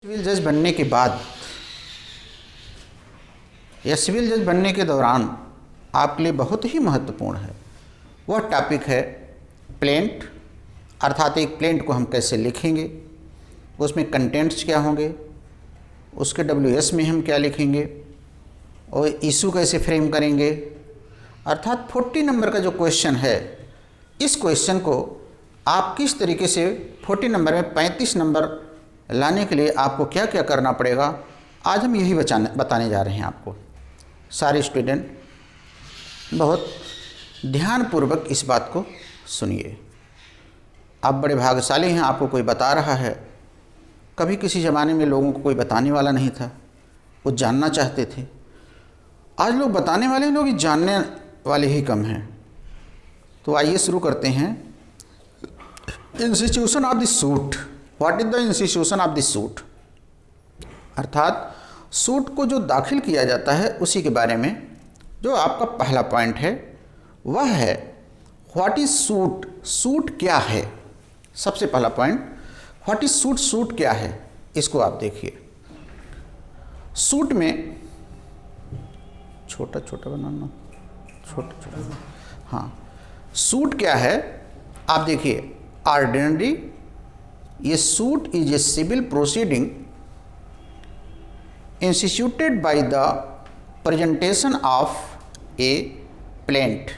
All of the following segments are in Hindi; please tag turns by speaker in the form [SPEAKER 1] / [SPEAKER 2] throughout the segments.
[SPEAKER 1] सिविल जज बनने के बाद या सिविल जज बनने के दौरान आपके लिए बहुत ही महत्वपूर्ण है वह टॉपिक है प्लेंट, अर्थात एक प्लेंट को हम कैसे लिखेंगे, उसमें कंटेंट्स क्या होंगे, उसके WS में हम क्या लिखेंगे और इशू कैसे फ्रेम करेंगे। अर्थात 40 नंबर का जो क्वेश्चन है, इस क्वेश्चन को आप किस तरीके से 40 नंबर में 35 नंबर लाने के लिए आपको क्या क्या करना पड़ेगा, आज हम यही बताने जा रहे हैं आपको। सारे स्टूडेंट बहुत ध्यानपूर्वक इस बात को सुनिए। आप बड़े भाग्यशाली हैं, आपको कोई बता रहा है। कभी किसी ज़माने में लोगों को कोई बताने वाला नहीं था, वो जानना चाहते थे। आज लोग बताने वाले लोग, जानने वाले ही कम हैं। तो आइए शुरू करते हैं। Institution of the suit. What is the institution of the suit? अर्थात सूट को जो दाखिल किया जाता है उसी के बारे में जो आपका पहला पॉइंट है वह है व्हाट इज सूट। सूट क्या है? सबसे पहला point what is suit. Suit क्या है इसको आप देखिए। सूट में छोटा छोटा बनाना, छोटा छोटा, हाँ। सूट क्या है आप देखिए। ऑर्डिनरी, ये suit is a civil proceeding instituted by the presentation of a plaint.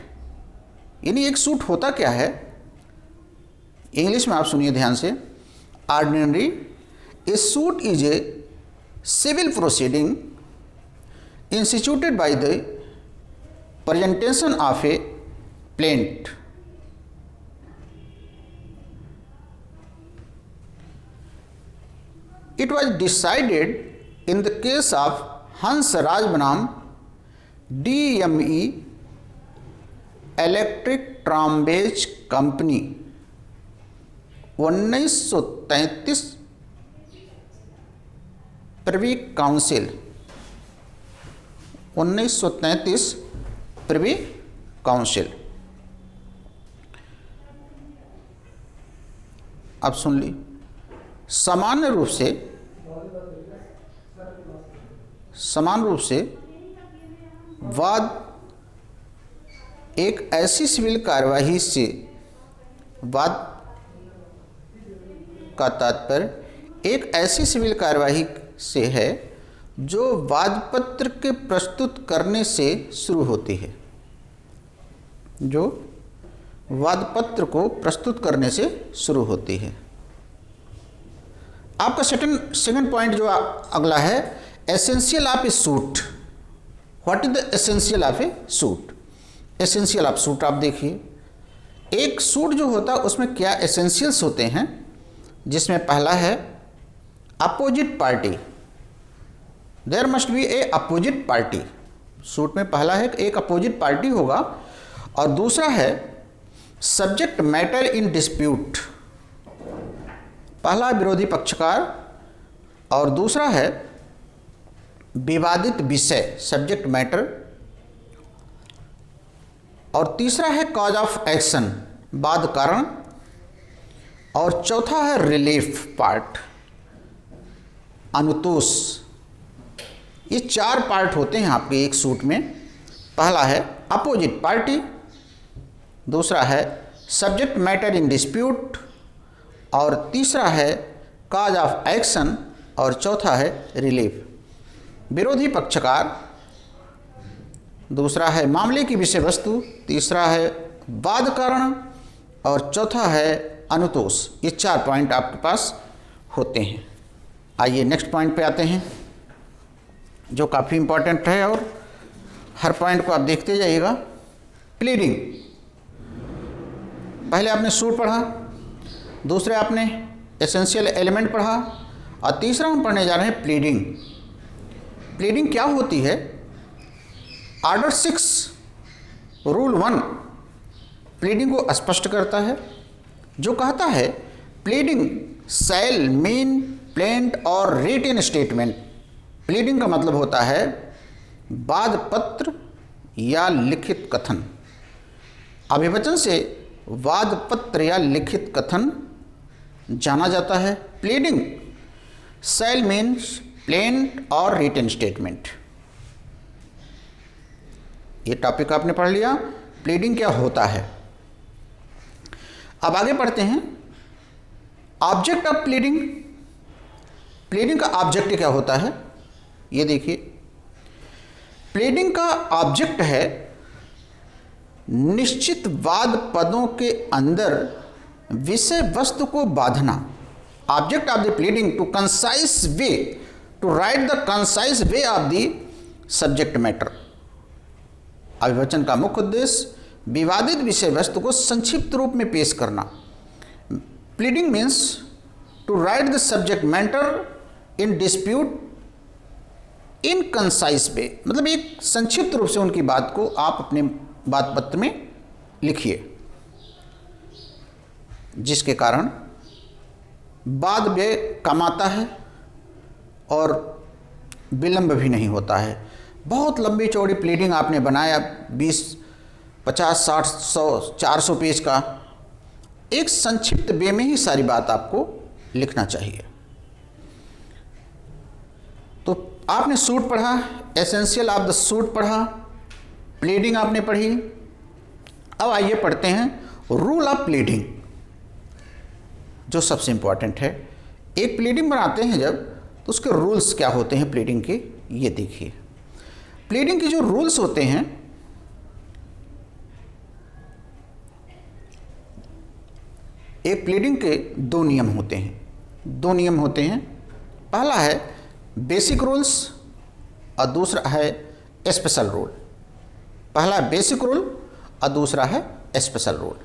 [SPEAKER 1] यानी एक सूट होता क्या है, इंग्लिश में आप सुनिए ध्यान से। Ordinary, a suit is a civil proceeding instituted by the presentation of a plaint. It was decided in the case of Hans Raj बनाम DME electric tramways company 1933 privy council. 1933 privy council. अब सुन ली। समान रूप से वाद एक ऐसी सिविल कार्यवाही से, वाद का तात्पर्य एक ऐसी सिविल कार्यवाही से है जो वादपत्र के प्रस्तुत करने से शुरू होती है। जो वादपत्र को प्रस्तुत करने से शुरू होती है। आपका सेकंड पॉइंट जो अगला है essential of A suit. What is the essential of A suit? Essential of suit आप देखिए। एक सूट जो होता है उसमें क्या एसेंशियल्स होते हैं, जिसमें पहला है opposite party. There must be a opposite party. Suit में पहला है एक अपोजिट पार्टी होगा, और दूसरा है सब्जेक्ट मैटर इन डिस्प्यूट। पहला विरोधी पक्षकार और दूसरा है विवादित विषय, सब्जेक्ट मैटर, और तीसरा है कॉज ऑफ एक्शन, बाद कारण, और चौथा है रिलीफ पार्ट, अनुतोष। ये 4 पार्ट होते हैं आपके एक सूट में। पहला है अपोजिट पार्टी, दूसरा है सब्जेक्ट मैटर इन डिस्प्यूट, और तीसरा है काज ऑफ एक्शन, और चौथा है रिलीफ। विरोधी पक्षकार, दूसरा है मामले की विषय वस्तु, तीसरा है वाद कारण, और चौथा है अनुतोष। ये 4 पॉइंट आपके पास होते हैं। आइए नेक्स्ट पॉइंट पे आते हैं जो काफ़ी इम्पोर्टेंट है, और हर पॉइंट को आप देखते जाइएगा। प्लीडिंग। पहले आपने सूट पढ़ा, दूसरे आपने एसेंशियल एलिमेंट पढ़ा, और तीसरा हम पढ़ने जा रहे हैं प्लीडिंग। प्लीडिंग क्या होती है? ऑर्डर 6 रूल 1 प्लीडिंग को स्पष्ट करता है, जो कहता है प्लीडिंग शैल मीन प्लेंट और रिटन स्टेटमेंट। प्लीडिंग का मतलब होता है वाद पत्र या लिखित कथन। अभिवचन से वाद पत्र या लिखित कथन जाना जाता है। प्लीडिंग शैल मीन्स प्लेन और रिटन स्टेटमेंट। ये टॉपिक आपने पढ़ लिया, प्लीडिंग क्या होता है। अब आगे पढ़ते हैं ऑब्जेक्ट ऑफ प्लीडिंग। प्लीडिंग का ऑब्जेक्ट क्या होता है, ये देखिए। प्लीडिंग का ऑब्जेक्ट है निश्चित वाद पदों के अंदर विषय वस्तु को बांधना। Object of the pleading to concise way, to write the concise way of the subject matter. अभिवचन का मुख्य उद्देश्य विवादित विषय वस्तु को संक्षिप्त रूप में पेश करना। Pleading means to write the subject matter in dispute in concise way, मतलब एक संक्षिप्त रूप से उनकी बात को आप अपने बात पत्र में लिखिए, जिसके कारण वाद व्यय कम आता है और विलंब भी नहीं होता है। बहुत लंबी चौड़ी प्लीडिंग आपने बनाया 20, 50, 60, 100, 400 पेज का, एक संक्षिप्त वे में ही सारी बात आपको लिखना चाहिए। तो आपने सूट पढ़ा, एसेंशियल ऑफ द सूट पढ़ा, प्लीडिंग आपने पढ़ी। अब आइए पढ़ते हैं रूल ऑफ प्लीडिंग, जो सबसे इंपॉर्टेंट है। एक प्लीडिंग बनाते हैं जब, तो उसके रूल्स क्या होते हैं प्लीडिंग के, ये देखिए। प्लीडिंग के जो रूल्स होते हैं, एक प्लीडिंग के दो नियम होते हैं। पहला है बेसिक रूल्स और दूसरा है स्पेशल रूल। पहला है बेसिक रूल और दूसरा है स्पेशल रूल।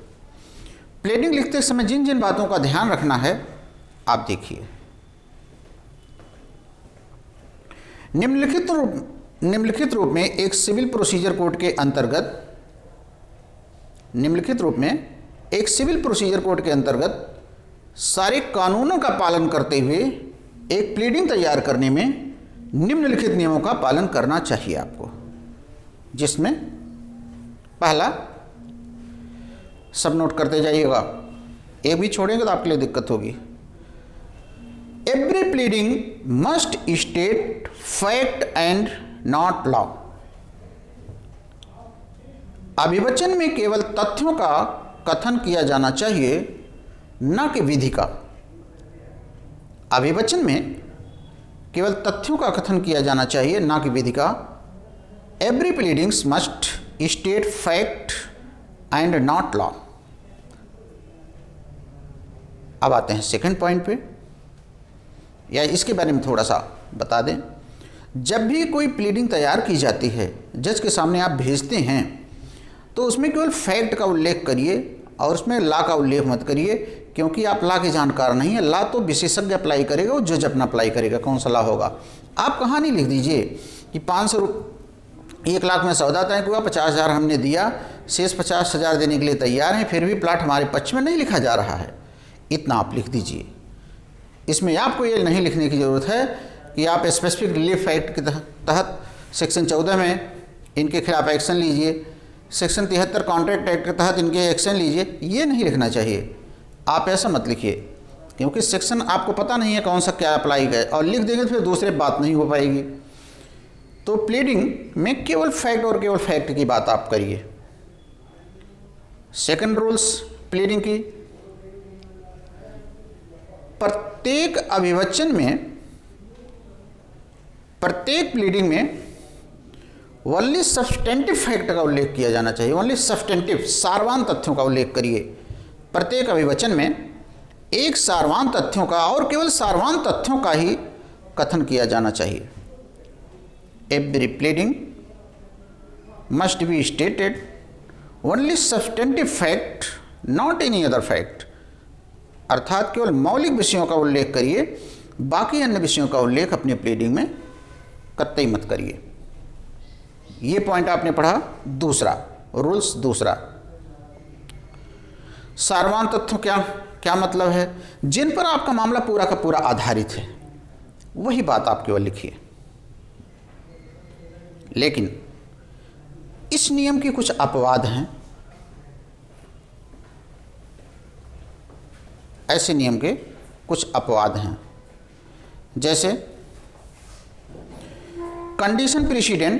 [SPEAKER 1] प्लीडिंग लिखते समय जिन जिन बातों का ध्यान रखना है आप देखिए। निम्नलिखित रूप में एक सिविल प्रोसीजर कोड के अंतर्गत सारे कानूनों का पालन करते हुए एक प्लीडिंग तैयार करने में निम्नलिखित नियमों का पालन करना चाहिए आपको, जिसमें पहला, सब नोट करते जाइएगा, एक भी छोड़ेंगे तो आपके लिए दिक्कत होगी। Every pleading must state fact and not law. अभिवचन में केवल तथ्यों का कथन किया जाना चाहिए, न कि विधि का। अभिवचन में केवल तथ्यों का कथन किया जाना चाहिए, न कि विधि का। Every pleadings must state fact and not law. अब आते हैं सेकंड पॉइंट पे, या इसके बारे में थोड़ा सा बता दें। जब भी कोई प्लीडिंग तैयार की जाती है, जज के सामने आप भेजते हैं, तो उसमें केवल फैक्ट का उल्लेख करिए और उसमें लॉ का उल्लेख मत करिए, क्योंकि आप लॉ के जानकार नहीं है। लॉ तो विशेषज्ञ अप्लाई करेगा और जज अपना अप्लाई करेगा, कौन सा लॉ होगा। आप कहानी लिख दीजिए कि 1 लाख में सौदा तय हुआ, 50,000 हमने दिया, शेष 50,000 देने के लिए तैयार हैं, फिर भी प्लाट हमारे पक्ष में नहीं लिखा जा रहा है, इतना आप लिख दीजिए। इसमें आपको ये नहीं लिखने की ज़रूरत है कि आप स्पेसिफिक रिलीफ एक्ट के तहत सेक्शन 14 में इनके खिलाफ एक्शन लीजिए, सेक्शन 73 कॉन्ट्रैक्ट एक्ट के तहत इनके एक्शन लीजिए, ये नहीं लिखना चाहिए। आप ऐसा मत लिखिए, क्योंकि सेक्शन आपको पता नहीं है कौन सा क्या अप्लाई है, और लिख देंगे तो फिर दूसरे बात नहीं हो पाएगी। तो प्लीडिंग में केवल फैक्ट और केवल फैक्ट की बात आप करिए। सेकंड रूल्स प्लीडिंग की, प्रत्येक अभिवचन में, प्रत्येक प्लीडिंग में ओनली सब्सटेंटिव फैक्ट का उल्लेख किया जाना चाहिए। ओनली सब्सटेंटिव, सारवान तथ्यों का उल्लेख करिए। प्रत्येक अभिवचन में एक सारवान तथ्यों का और केवल सारवान तथ्यों का ही कथन किया जाना चाहिए। Every pleading must be stated only substantive fact, not any other fact. अर्थात केवल मौलिक विषयों का उल्लेख करिए, बाकी अन्य विषयों का उल्लेख अपने प्लीडिंग में कतई मत करिए। ये पॉइंट आपने पढ़ा। दूसरा रूल्स, दूसरा सारवान तथ्यों क्या मतलब है, जिन पर आपका मामला पूरा का पूरा आधारित है, वही बात आप केवल लिखिए। लेकिन इस नियम के कुछ अपवाद हैं। ऐसे नियम के कुछ अपवाद हैं। जैसे कंडीशन प्रीसीडेंट